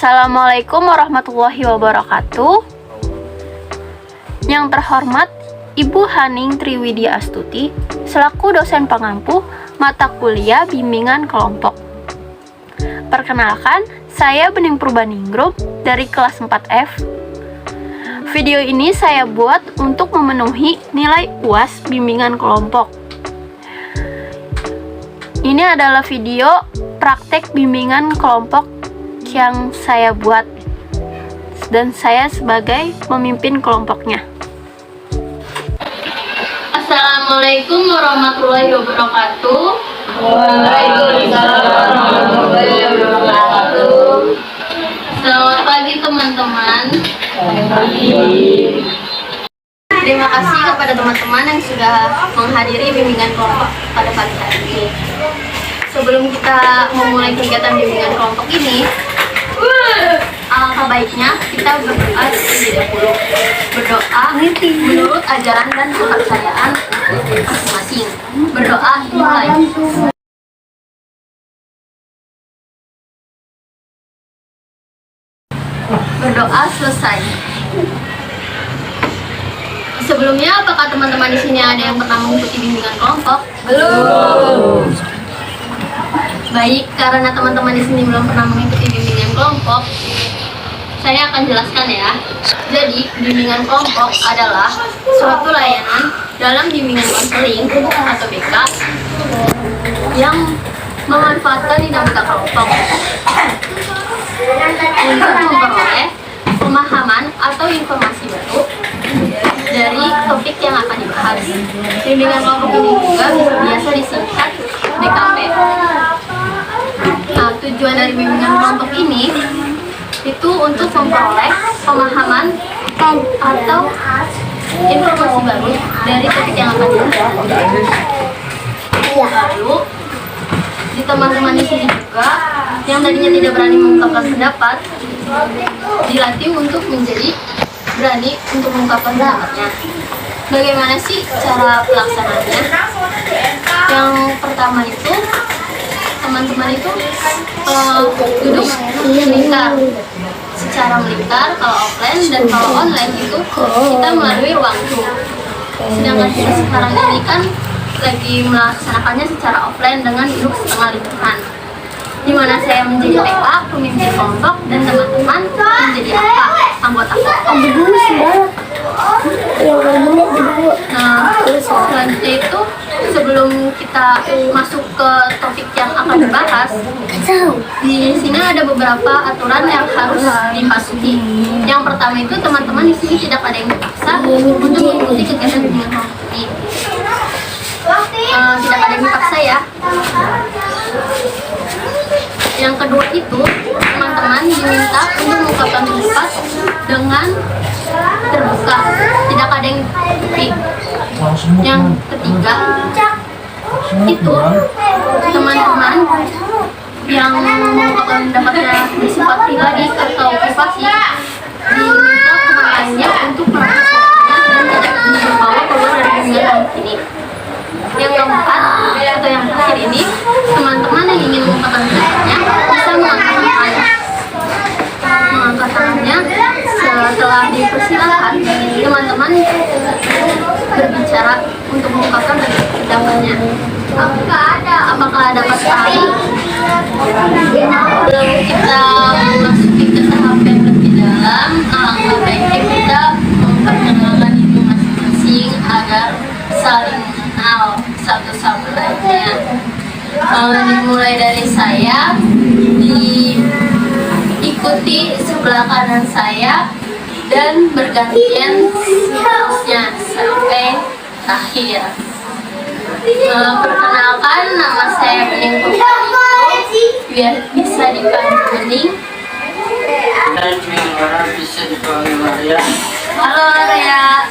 Assalamualaikum warahmatullahi wabarakatuh. Yang terhormat Ibu Haning Triwidya Astuti selaku dosen pengampu mata kuliah bimbingan kelompok. Perkenalkan, saya Bening Purbaningrum dari kelas 4F. Video ini saya buat untuk memenuhi nilai UAS bimbingan kelompok. Ini adalah video praktek bimbingan kelompok yang saya buat dan saya sebagai pemimpin kelompoknya. Assalamualaikum warahmatullahi wabarakatuh. Waalaikumsalam warahmatullahi wabarakatuh. Selamat pagi teman-teman. Terima kasih kepada teman-teman yang sudah menghadiri bimbingan kelompok pada pagi hari ini. Sebelum kita memulai kegiatan bimbingan kelompok ini, alangkah baiknya kita berdoa terlebih dahulu. Berdoa menurut ajaran dan kepercayaan masing-masing. Berdoa dimulai. Berdoa selesai. Sebelumnya, apakah teman-teman di sini ada yang pernah mengikuti bimbingan kelompok? Belum. Baik, karena teman-teman di sini belum pernah mengikuti bimbingan kelompok, saya akan jelaskan ya. Jadi, bimbingan kelompok adalah suatu layanan dalam bimbingan konseling atau BK yang memanfaatkan dinamika kelompok untuk memperoleh pemahaman atau informasi baru dari topik yang akan dibahas. Bimbingan kelompok ini juga biasa disingkat BKP. Nah, tujuan dari bimbingan kelompok ini itu untuk memperoleh pemahaman atau informasi baru dari topik yang akan dibahas. Lalu, di teman-teman di sini juga yang tadinya tidak berani mengungkapkan pendapat, dilatih untuk menjadi berani untuk mengungkapkan pendapatnya. Bagaimana sih cara pelaksanaannya? Yang pertama itu, teman-teman itu duduk melingkar secara melingkar kalau offline, dan kalau online itu kita melalui ruang Zoom. Sedangkan kita sekarang ini kan lagi melaksanakannya secara offline dengan duduk setengah lingkaran, di mana saya menjadi PA, pemimpin kelompok, dan teman-teman menjadi apa? Anggota kelompok. Nah, selanjutnya itu, sebelum kita masuk ke topik yang akan dibahas, di sini ada beberapa aturan yang harus dipatuhi. Yang pertama itu, teman-teman di sini tidak ada yang dipaksa untuk mengikuti kegiatan bimbingan kelompok ini. Tidak ada yang dipaksa ya. Yang kedua itu, teman-teman diminta untuk mengungkapkan pendapat dengan terbuka, tidak ada yang tutupi. Yang ketiga itu, teman-teman yang mengungkapkan pendapatnya bersifat pribadi atau privasi diminta kemenangannya untuk melaksanakannya dan tidak dibawa keluar dari bimbingan kelompok ini. Yang keempat atau yang terakhir ini, teman-teman yang ingin mengungkapkan pendapatnya bisa mengangkat tangannya. Setelah dipersilakan, teman-teman berbicara untuk mengungkapkan pendapatnya. Apakah dapat sekali? Sebelum kita memasuki ke tahap yang lebih dalam, alangkah baiknya kita memperkenalkan diri masing-masing agar saling mengenal satu sama lainnya. Dimulai dari saya, diikuti sebelah kanan saya, dan bergantian seterusnya sampai akhir. Perkenalkan, nama saya Bening Purbaningrum, biar bisa dipanggil Bening. Dan yang bisa dipanggil Maria. Halo Maria.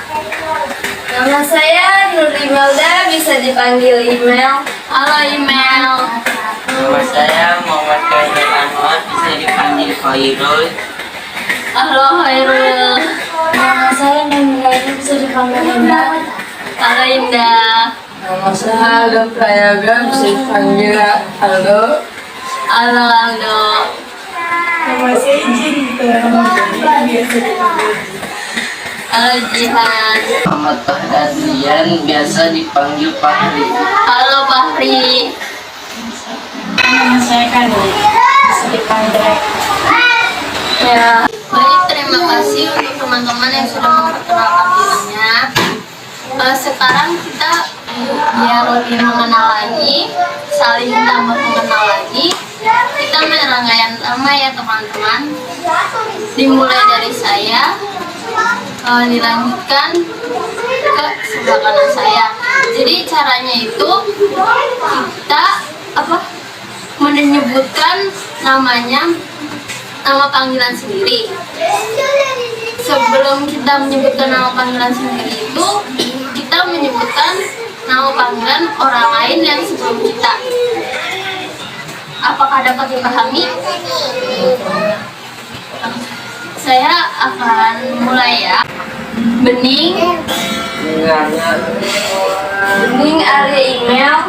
Nama saya Nur Imelda, bisa dipanggil Email. Halo Email. Nama saya Muhammad Khairul Anwar, bisa dipanggil Khairul. Halo Khairul. Nama saya Namila, bisa dipanggil Indah. Halo Indah. Nama saya Aldo Prayaga, bisa dipanggil Aldo. Halo Aldo. Nama nama saya Jin gitu. Halo Jihan. Muhammad Fahradian, biasa dipanggil Fahri. Halo Fahri. Nama saya Kani, bisa dipanggil. Ya, baik, terima kasih untuk teman-teman yang sudah memperkenalkan dirinya. Sekarang kita biar lebih mengenal lagi, saling tambah mengenal lagi. Kita merangkaian sama ya teman-teman. Dimulai dari saya, dilanjutkan ke sebelah kanan saya. Jadi caranya itu kita menyebutkan namanya, nama panggilan sendiri. Sebelum kita menyebutkan nama panggilan sendiri itu, kita menyebutkan nama panggilan orang lain yang sebelum kita. Apakah dapat dipahami? Saya akan mulai ya. Bening, Bening Arya Email,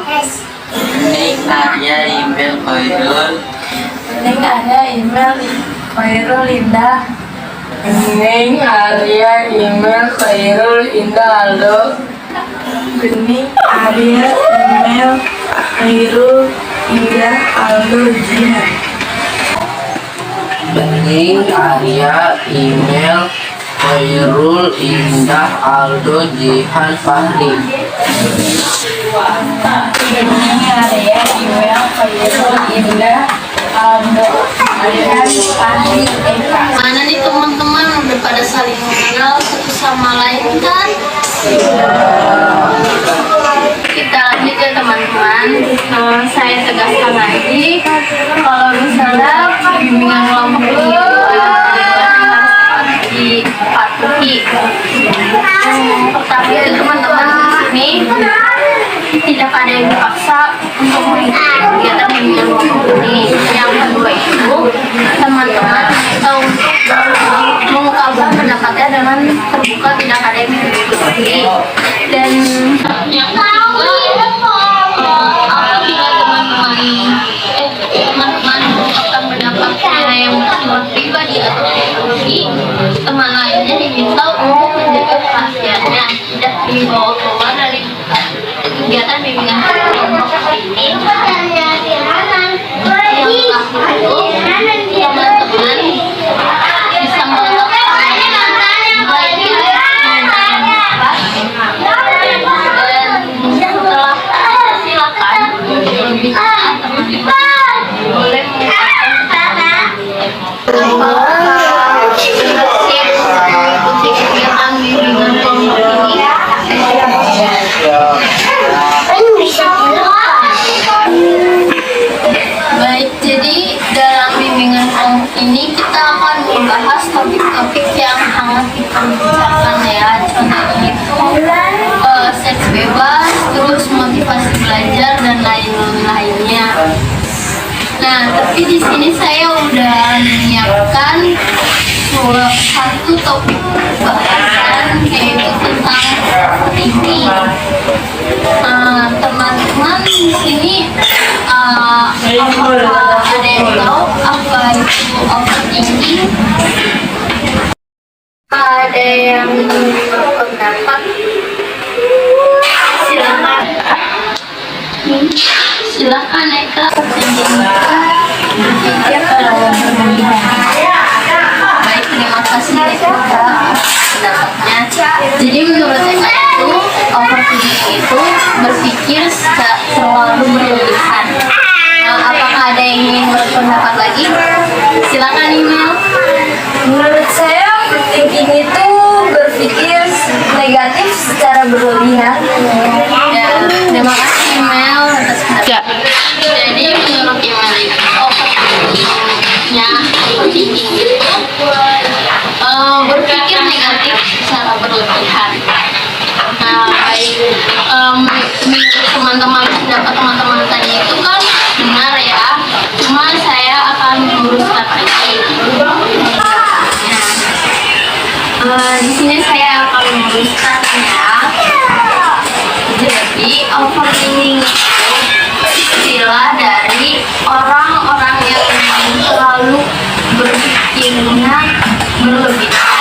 Bening Arya Email Khairul. Bening Arya Email Khairul Indah. Bening Arya Email Khairul Indah Aldo. Bening Arya Email Khairul Indah Aldo Jihan. Bening Arya Email Khairul Indah Aldo Jihan Fahri. Bening Arya Email Khairul Indah Aldo Jihan Fahri Eka. mana nih teman-teman udah pada saling mengenal satu sama lain kan? Kita lanjut ya teman-teman. Saya tegaskan lagi, kalau misalnya bimbingan kelompok ini ada yang harus dipatuhi. Pertama itu teman-teman di sini tidak ada yang dipaksa untuk mengikuti kegiatan bimbingan kelompok ini. Yang kedua itu teman-teman kita untuk mengungkapkan pendapatnya dengan terbuka, tidak ada yang mengikuti. Dan yang apabila teman-teman mengungkapkan pendapatnya yang bersifat pribadi atau pribadi, teman lainnya diminta untuk menjaga perhatiannya, tidak dibawa keluar dari kegiatan bimbingan kelompok ini. Yang terakhir itu teman-teman bisa meletakkan boleh mengikuti kegiatan bimbingan kelompok ini. Baik, jadi dalam bimbingan kelompok ini kita akan membahas topik-topik yang hangat diperbincangkan ya. Contohnya itu seks bebas, terus motivasi belajar dan lain-lainnya. Nah, tapi di sini saya udah menyiapkan satu topik bahasan, yaitu tentang ini. Teman-teman di sini apakah ada yang tahu apa itu overthinking? Ada yang berpendapat? Silakan. Silakan Eka. Berpikir baik, terima kasih Eka pendapatnya. Jadi menurut Eka itu overthinking itu berpikir terlalu berlebihan. Apakah ada yang ingin berpendapat lagi? Silakan Email. Menurut saya overthinking itu berpikir negatif secara berlebihan. Ya, terima kasih Email atas pendapat. Jadi menurut Email itu overthinkingnya itu berpikir negatif secara berlebihan. Nah, baik, menurut teman-teman, pendapat teman-teman tadi itu kan benar ya. Cuma saya akan meluruskan lagi. Di sini saya akan meluruskannya. Jadi overthinking itu istilah dari orang-orang yang terlalu berpikirnya berlebihan.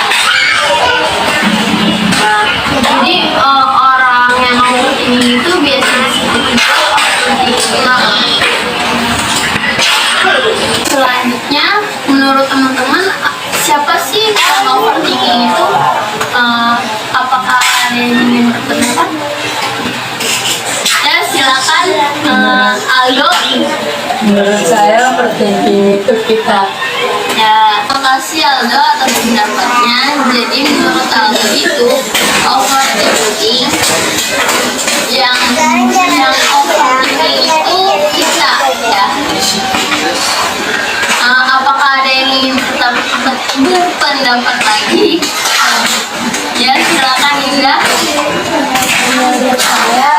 Nah, jadi orang yang overthinking itu biasanya disebut juga overthinking. Selanjutnya, menurut teman-teman, siapa sih yang overthinking itu? Apakah ada yang ingin berpendapat? Ya, silakan, Aldo. Menurut saya overthinking itu kita. Ya, terima kasih Aldo atas pendapatnya. Jadi menurut Aldo itu overthinking yang overthinking itu kita, ya. Apakah ada yang ingin tetap berpendapat lagi? Ya, silakan Indah. Menurut saya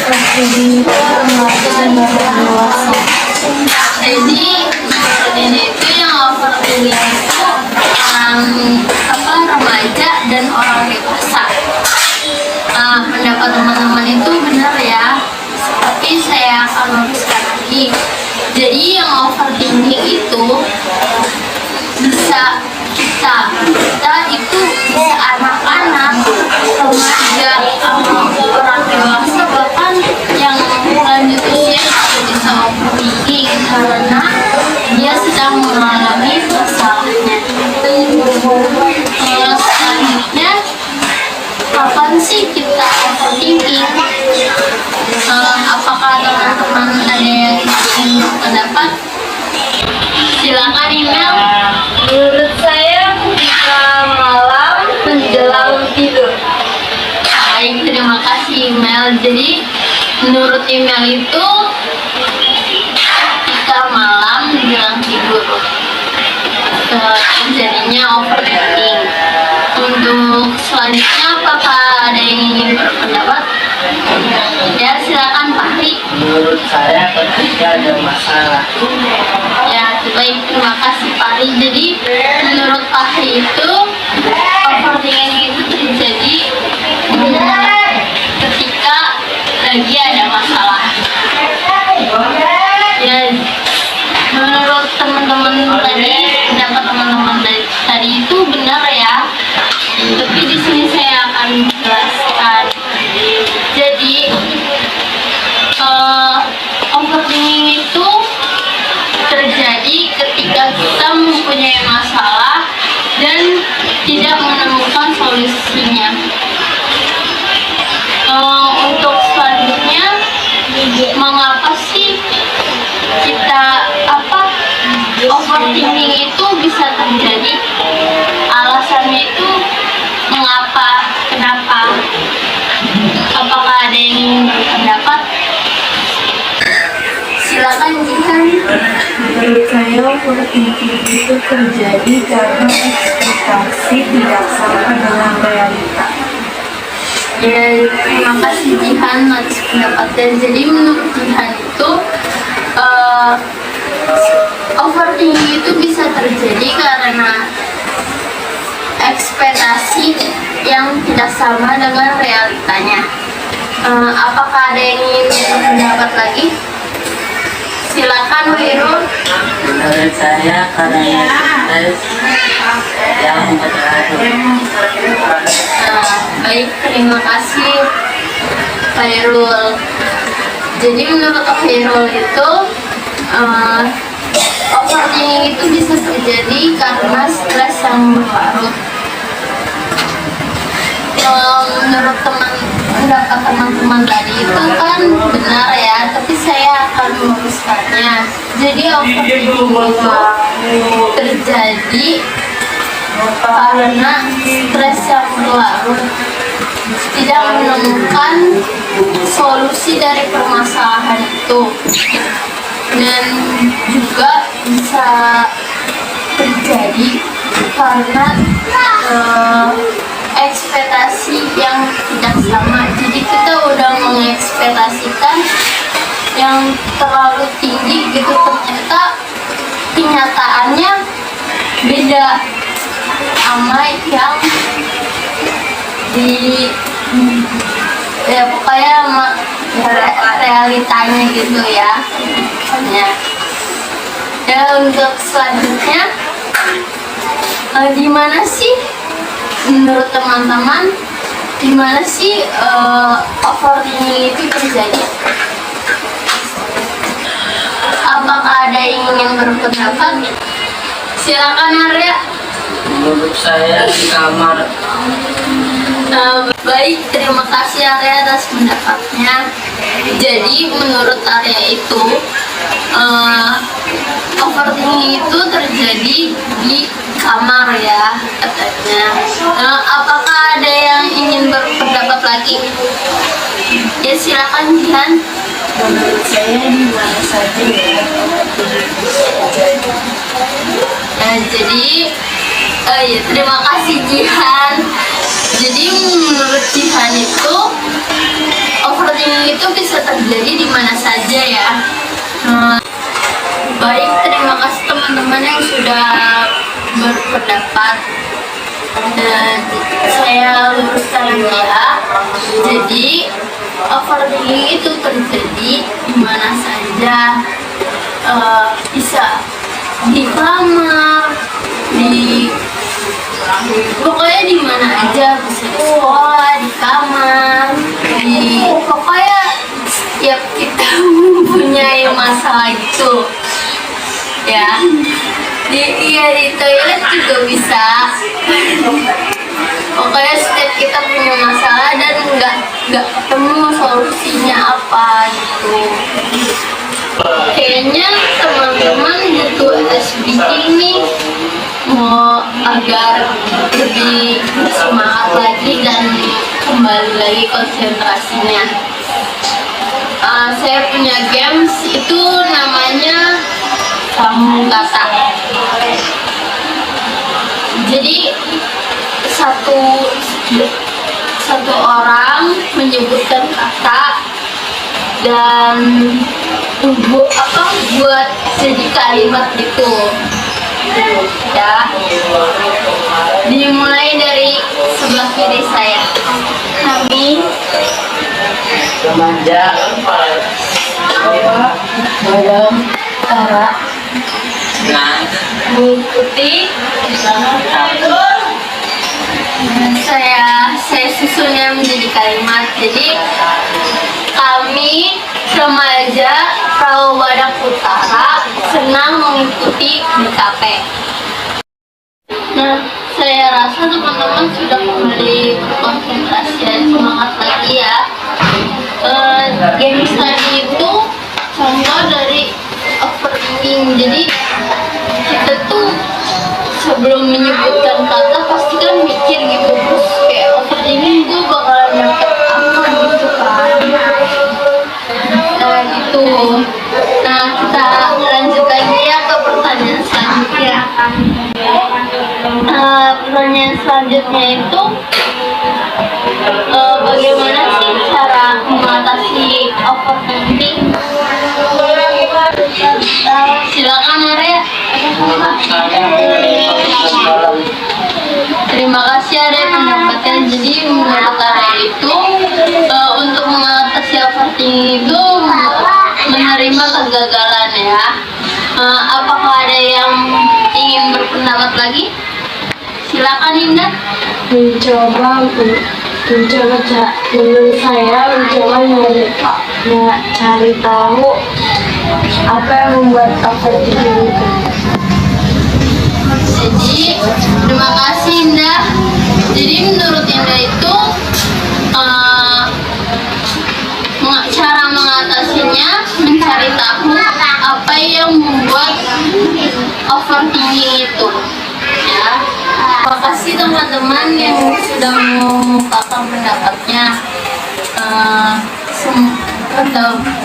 overthinking itu remaja dan orang dewasa. Jadi menurut ini itu yang overthinking itu orang remaja dan orang dewasa. Pendapat teman-teman itu benar ya, tapi saya akan luruskan lagi. Jadi yang overthinking itu bisa kita itu bisa anak-anak, remaja, orang dewasa, bahkan yang lanjut usia itu bisa overthinking karena dia sedang mengalami masalahnya. Selanjutnya, kapan sih kita overthinking? Apakah teman-teman ada yang ingin berpendapat? Silakan email. Menurut saya ketika malam menjelang tidur. Baik, terima kasih email. Jadi menurut email itu ketika malam menjelang tidur terjadinya overthinking. Untuk selanjutnya, apakah ada yang ingin berpendapat? Ya, silakan Pak Ri. Menurut saya ketika ada masalah. Ya, baik, terima kasih Pak Ri. Jadi menurut Pak Ri itu overthinking itu terjadi ketika lagi ada masalah. Ya, menurut teman-teman tadi, pendapat teman-teman tadi itu benar ya. Tapi di sini saya akan menjelaskan. Jadi overthinking itu terjadi ketika kita mempunyai masalah dan tidak menemukan solusinya. Untuk selanjutnya, mengapa sih kita overthinking itu bisa terjadi? Alasannya itu mengapa, kenapa? Apakah ada yang ingin berpendapat? Silakan Jihan. Menurut saya overthinking itu terjadi karena ekspektasi tidak sama dengan realita. Ya, terima kasih Jihan atas pendapatnya. Jadi menurut Jihan itu overthinking itu bisa terjadi karena ekspektasi yang tidak sama dengan realitanya. Apakah ada yang ingin berpendapat lagi? Silakan Wirul. Menurut saya karena stres yang berlarut. Baik, terima kasih Khairul. Jadi menurut Khairul itu overthinking itu bisa terjadi karena stres yang berlarut. Menurut pendapat teman-teman tadi itu kan benar ya, tapi saya akan meluruskannya. Jadi overthinking itu terjadi karena stres yang berlarut, tidak menemukan solusi dari permasalahan itu, dan juga bisa terjadi karena ekspektasi yang tidak sama. Jadi kita udah mengekspektasikan yang terlalu tinggi gitu, ternyata kenyataannya beda sama yang di pokoknya sama realitanya gitu ya. Ya, untuk selanjutnya Di mana sih menurut teman-teman, di mana sih overthinking itu terjadi? Apakah ada yang ingin berpendapat? Silakan Arya. Menurut saya di kamar. Baik, terima kasih Arya atas pendapatnya. Jadi menurut Arya itu overthinking itu terjadi di kamar ya katanya. Apakah ada yang ingin berpendapat lagi? Ya silakan Jihan. Menurut saya di mana saja ya. Jadi ya terima kasih Jihan. Jadi menurut Jihan itu overthinking itu bisa terjadi di mana saja ya. Baik, terima kasih teman-teman yang sudah berpendapat. Dan saya luruskan lagi ya. Jadi overthinking itu terjadi di mana saja. Bisa di kamar, pokoknya di mana aja, bisa di sekolah, di kamar, pokoknya setiap kita mempunyai masalah gitu ya. Di toilet juga bisa. Pokoknya setiap kita punya masalah dan nggak ketemu solusinya apa gitu. Kayaknya teman-teman butuh SBT nih, mau agar lebih bersemangat lagi dan kembali lagi konsentrasinya. Saya punya games itu namanya sambung kata. Jadi satu orang menyebutkan kata dan buat jadi kalimat gitu ya. Dimulai dari sebelah kiri saya. Kami Remaja. dalam cara Nah, mengikuti saya susunnya menjadi kalimat. Jadi kami remaja Rawa Badak Utara senang mengikuti BKP. Nah, saya rasa teman-teman sudah kembali berkonsentrasi dan semangat lagi ya. Games tadi itu contoh dari overthinking. Jadi kita tuh sebelum menyebutkan kata pasti kan mikir gitu, terus kayak overthinking gue bakalan dapet apa gitu kan. Nah gitu. Nah kita lanjut lagi ya ke pertanyaan selanjutnya. Pertanyaan selanjutnya itu bagaimana sih cara mengatasi overthinking? Silakan Arya. Terima kasih Arya pendapatnya. Jadi menurut Arya itu untuk mengatasi overthinking itu menerima kegagalan ya. Apakah ada yang ingin berpendapat lagi? Silakan Indah. Menurut saya cari tahu apa yang membuat overthinking itu. Jadi terima kasih Indah. Jadi menurut Indah itu cara mengatasinya mencari tahu apa yang membuat overthinking itu ya. Terima kasih teman-teman yang sudah mengungkapkan pendapatnya.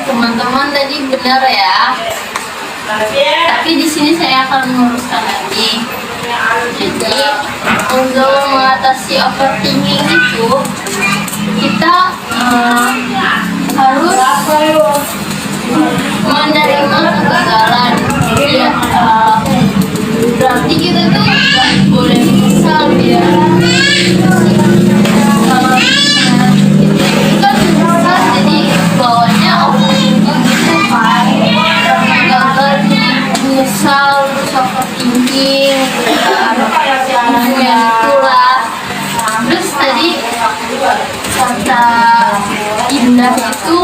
Teman-teman tadi benar ya. Tapi di sini saya akan meluruskan lagi. Jadi untuk mengatasi overthinking itu kita harus menerima kegagalan. Ya, berarti kita tuh nggak boleh menyesal ya. Kalau misalnya kita menyesal, jadi bawahnya overthinking gitu kan. Gagal nih, menyesal, terus overthinking. rendah itu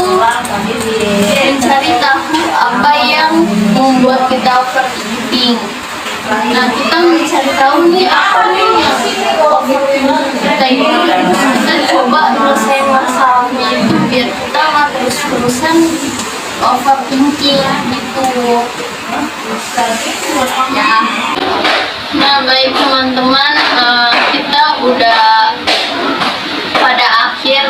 mencari tahu apa yang membuat kita overthinking. Nah, kita mencari tahu nih apa nih yang kita ini. Kita coba selesai masalahnya itu biar kita nggak terus-terusan overthinking gitu. Ya. Nah, baik teman-teman, kita udah pada akhir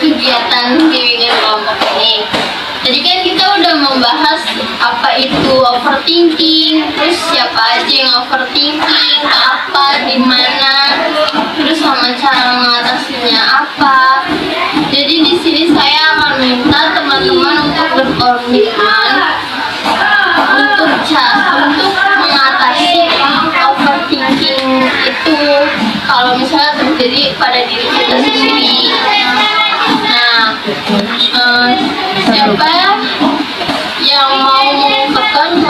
kegiatan bimbingan kelompok ini. Jadi kan kita udah membahas apa itu overthinking, terus siapa aja yang overthinking, apa, di mana, terus sama cara mengatasinya apa. Jadi di sini saya akan minta teman-teman untuk berkomitmen untuk mengatasi overthinking itu kalau misalnya terjadi pada diri kita sendiri. Nah, siapa yang mau mengungkapkan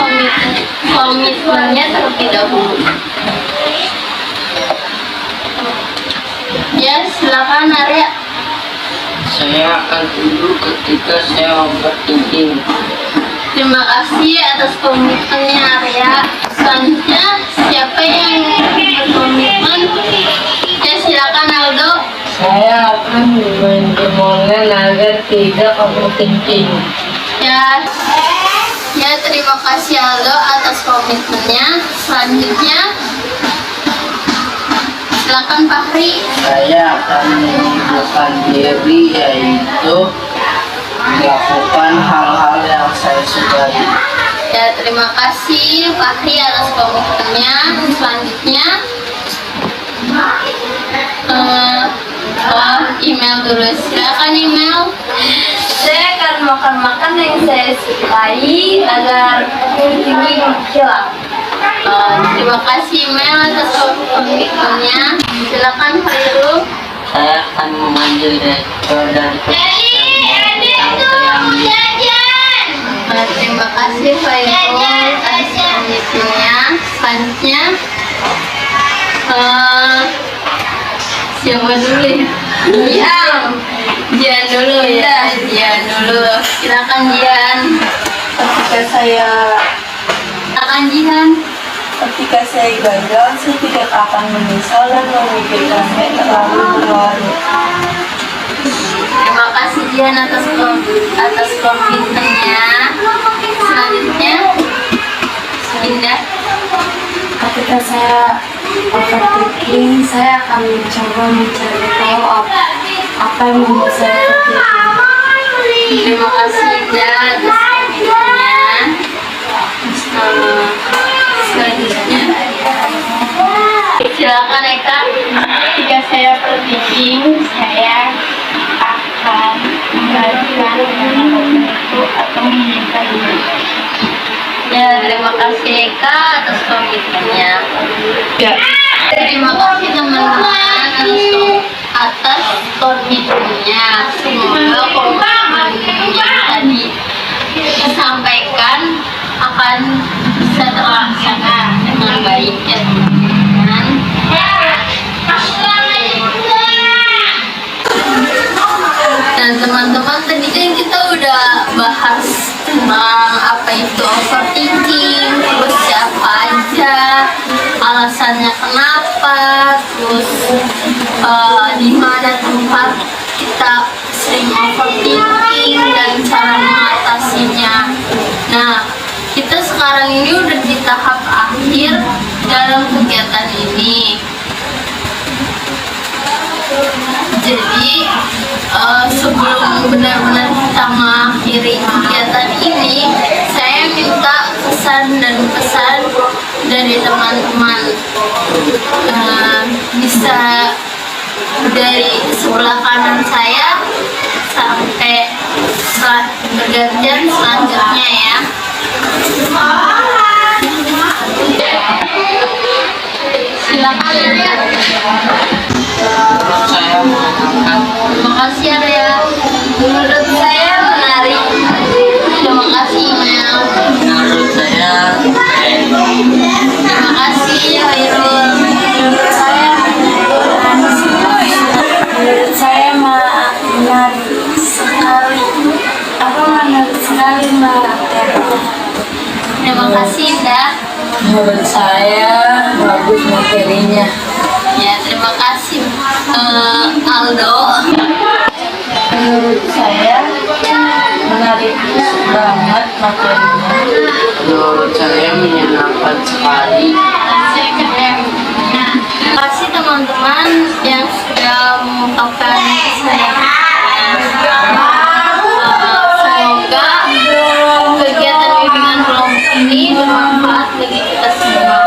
komitmennya terlebih dahulu? Ya, silakan Arya. Saya akan dulu ketika saya overthinking. Terima kasih atas komitmennya Arya. Selanjutnya siapa yang berkomitmen? Ya, silakan Aldo. Saya akan menjemongan agar tidak overthinking. Ya, terima kasih Aldo atas komitmennya. Selanjutnya silakan Fahri. Saya akan menunjukkan diri, yaitu melakukan hal-hal yang saya sukai. Ya, terima kasih Fahri atas komitmennya. Selanjutnya email dulu, silakan email. Saya akan makan yang saya sukai agar tinggi hilang. Terima kasih email atas komitmennya. Silakan Khairul. Saya akan mengambil rekor dan Terima kasih Khairul atas komitmennya. Selanjutnya siapa dulu ya? Jian dulu ya. Jian dulu. Silakan Jian. Ketika saya gagal, saya tidak akan menyesal dan memikirkannya terlalu berlarut. Terima kasih Jian atas komitmennya. Selanjutnya Indah. Ketika saya overthinking, saya akan mencoba mencari tahu apa yang membuat saya overthinking. Terima kasih Indah atas komitmennya. Selanjutnya silakan Eka. Ketika saya overthinking, saya akan menggantikan itu atau menyimpannya. Ya, terima kasih Eka atas komitmennya. Terima kasih teman-teman atas komitmennya. Semoga komitmen yang tadi disampaikan akan bisa terlaksana dengan baik ya teman-teman. Dan teman-teman, tadi kan kita udah bahas tentang apa itu overthinking, terus siapa aja, alasannya kenapa, terus di mana tempat kita sering overthinking dan cara mengatasinya. Nah, kita sekarang ini udah di tahap akhir dalam kegiatan ini. Jadi sebelum benar-benar kita mengakhiri kegiatan ini, saya minta pesan dan pesan dari teman-teman. Bisa dari sebelah kanan saya sampai bergantian selanjutnya ya. Silakan ya. saya mengatakan Terima kasih Arya. Menurut saya menarik. Terima kasih Mel. menurut saya Terima kasih Hairul. Menurut saya kasih dah. Menurut saya bagus materinya. Ya, terima kasih Aldo. Menurut saya menarik banget materinya. Menurut saya menyenangkan sekali. Terima kasih teman-teman yang sudah mengungkapkan kesayangannya. Semoga kegiatan bimbingan kelompok ini bermanfaat bagi kita semua.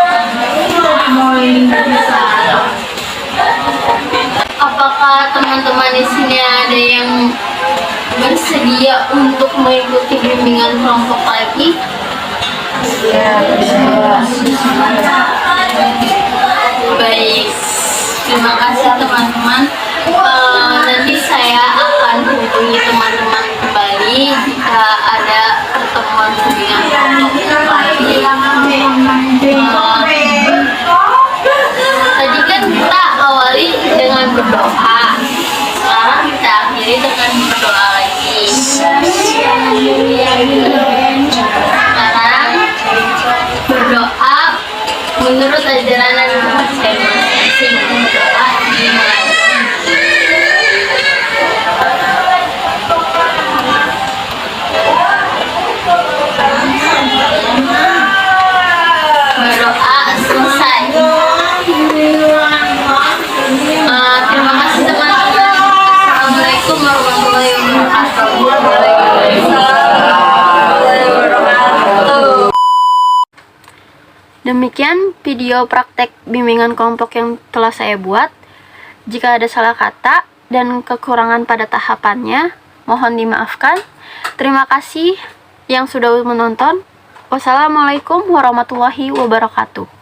Apakah teman-teman di sini ada yang bersedia untuk mengikuti bimbingan kelompok lagi? Ya, Baik, terima kasih teman-teman. Nanti saya akan hubungi teman-teman kembali jika ada pertemuan bimbingan kelompok lagi. Tadi kan kita awali dengan berdoa. Sekarang kita akhiri dengan berdoa lagi. Sekarang berdoa menurut ajaran dan kepercayaan masing-masing. Berdoa dimulai. Berdoa selesai. Terima kasih teman-teman. Assalamualaikum warahmatullahi wabarakatuh. Demikian video praktek bimbingan kelompok yang telah saya buat. Jika ada salah kata dan kekurangan pada tahapannya, mohon dimaafkan. Terima kasih yang sudah menonton. Wassalamualaikum warahmatullahi wabarakatuh.